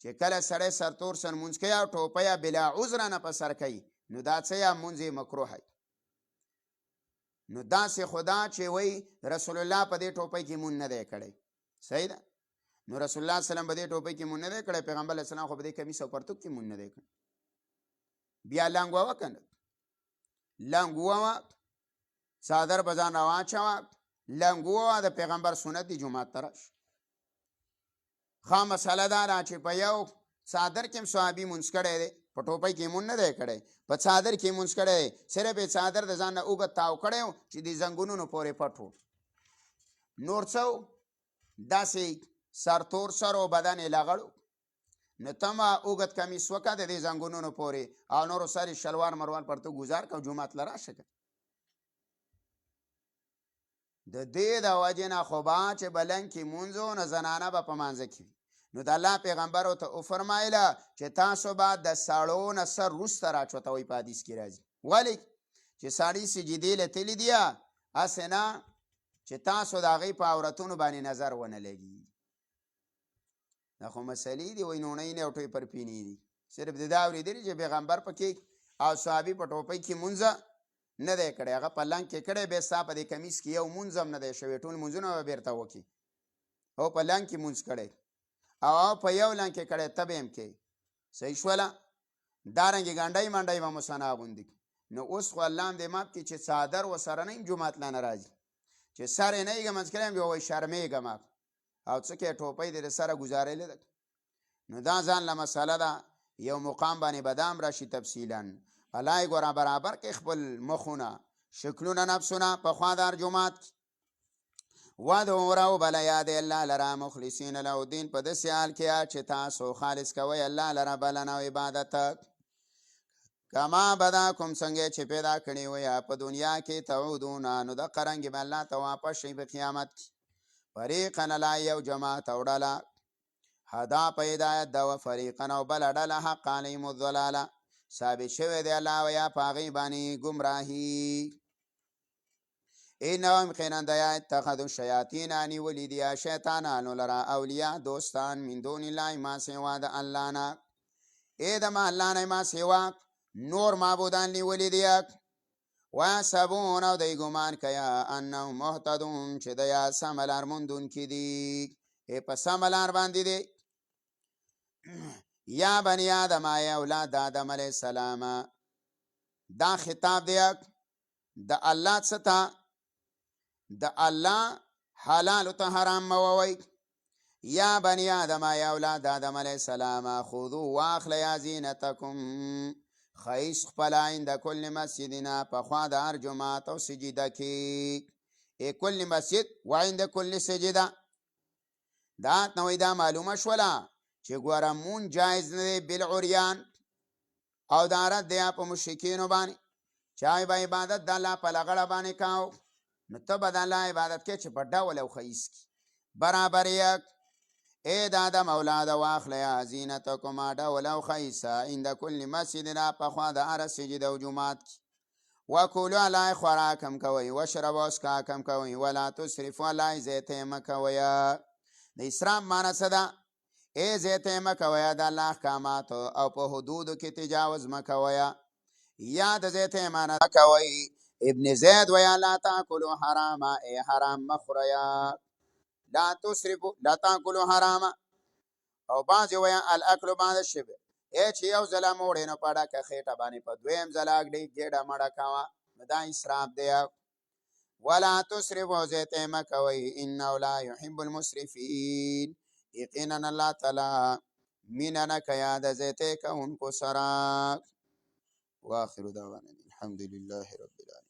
چې کله سړی سرتور سر مونځ کوي او ټوپۍ بلا عذره نه په سر کوي نو دا څه یا مونځ یې مکروه نو داسې خدا چې وایي رسول الله په دې ټوپۍ کې مونځ نه دی کړی صحیح ده نو رسول الله سلم په دې ټوپۍ کې مونځ نه دی کړی پیغمبر علیه السلام خو په دې کمیس او پرتوګ کې مونځ نه دی کړی بیا لنګ ووه که نه لنګ ووه څادر به ځان راواچوه لنګ ووه د پیغمبر سنت دی جومات ته راشه ښه مسله دا ده چې په یو څادر کې هم صحابي مونځ کړی دی په ټوپۍ کې مونځ نه دی کړی په څادر کې مونځ کړی دی صرف یې څادر د ځان نه اوږد تاو کړی و چې د زنګونونو پورې پټ و نور څه داسې سرتور سر و بدن یې لغړ نو تمه اوږد کمیس وکړه د دې زنګونونو پورې او نورو سر یې شلوار مروار پرته ګزار کړه جومات له راشه که د دې د وجې نه خو به چې بلنګ کې مونځ و نو زنانه به په مانځه کې وي نو د الله پیغمبر ورته وفرمایله چې تاسو به د سړو نه سر وروسته راچوتوئ په حدیث کې راځي ولې چې سړي سجدې له تلي دي هسې نه چې تاسو د هغې په عورتونو باندې نظر ونه لګي دا خو مسلې دي وای نونی نه او ټوی پر پینی دي صرف د دا اورېدلي چې پیغمبر پکې او صحابي په ټوپۍ کې مونځ نه دی کړی هغه په لنګ کې کړی بیا ستا په دې کمیس کې یو مونځ هم نه دی شوی ټول مونځونه به بیرته وکړي او په لنګ کې مونځ کړی او په یو لنګ کې کړی ته به هم کې صحیح شوله دارنګې ګنډۍ منډۍ به مو سنا اغوندي نو اوس خو الله هم دې ماپ کړي چې څادر ورسره نه یم جومات لا نه راځي چې سر یې نه یې ږمنځ کړی یم بیا وایي شرمېږم او څه کې ټوپۍ دې د سره ګزارېلې ده نو دا ځان له مسله ده یو مقام باندې بدام راشي تفصیلا الله یې ګوره برابر کې خپل مخونه شکلونه نفسونه پخوا د ارجمات وادعو رو بله یاد الله لرا مخلصین له الدین په داسې حال کې چې تاسو خالص کوئ الله لره بلنه او عبادت کما بداکم څنګه چې پیدا کړي وي په دنیا کې تعودون نو د قرنګ به الله ته واپس شي په قیامت فریقا لا یو جماعت اوډله هدا په هدایت دا و فریقا او بل ډله حق علیم الضلاله ثابت شوی دی الله ویا په هغې باندې ګمراهي انهم یقینا دیا اتخذوا الشیاطین نیولي دي شیطانانو لره اولیاء دوستان من دون الله ما سوا د الله نه ای د ما الله نه ما سوا نور معبودان نیولي دي ویحسبون او دی ګمان کیا انهم مهتدون چې دیا سمه لار موندونکي دي په سمه لار باندې دی یا بنی آدم ای اولاد آدم علیه السلام دا خطاب دی د الله څخه د الله حلال ته حرام مووي یا بنی آدم یا اولاد آدم علیه السلام خذوا واخلیا زینتکم خیس خپلا عند کل مسجدنا په خوا د هر جماعت او سجده کې کل مسجد و عند کل سجده دا نوې دا معلومه شوله چې ګوره مون جایز نه دی بالعریان او دا رد دی په مشرکینو باندې چا به عبادت د الله په لغړه باندې کاو نو ته به د الله عبادت کې چې په ډول او ښایست کې برابر یک ای د آدم اولاده واخلیا زینتکما ډول او ښایسته عند کل مسجدنا په خوا د هره سجده او جومات کې وکولو الله خوراک هم کوئ وشربو څښاک هم کوئ ولا تسرفو الله زیاتې مه کوئ د اسراف معنی څه ده ای زیاتې مه کوئ د الله احکاماتو او په حدودو کې تجاوز مه کوئ یا د زیاتې معنی کوئ ابن زید ویا لا تاکلوا حراما ای حرام مخوریا لا تسرفوا لا تاکلوا حراما او بعض ویا الاکل بعد الشبع ای چې یو ځله موړې نو په ډکه خېټه باندې په دویم ځله اګډۍ ګېډه مړه کوه نو دا اسراف دی ولا تسرفوا زیاتې مه کوئ انه لا یحب المسرفین یقینا الله تعالی مینه نه کوي د زیاتې کوونکو سره واخر دعوانا الحمد لله رب العالمین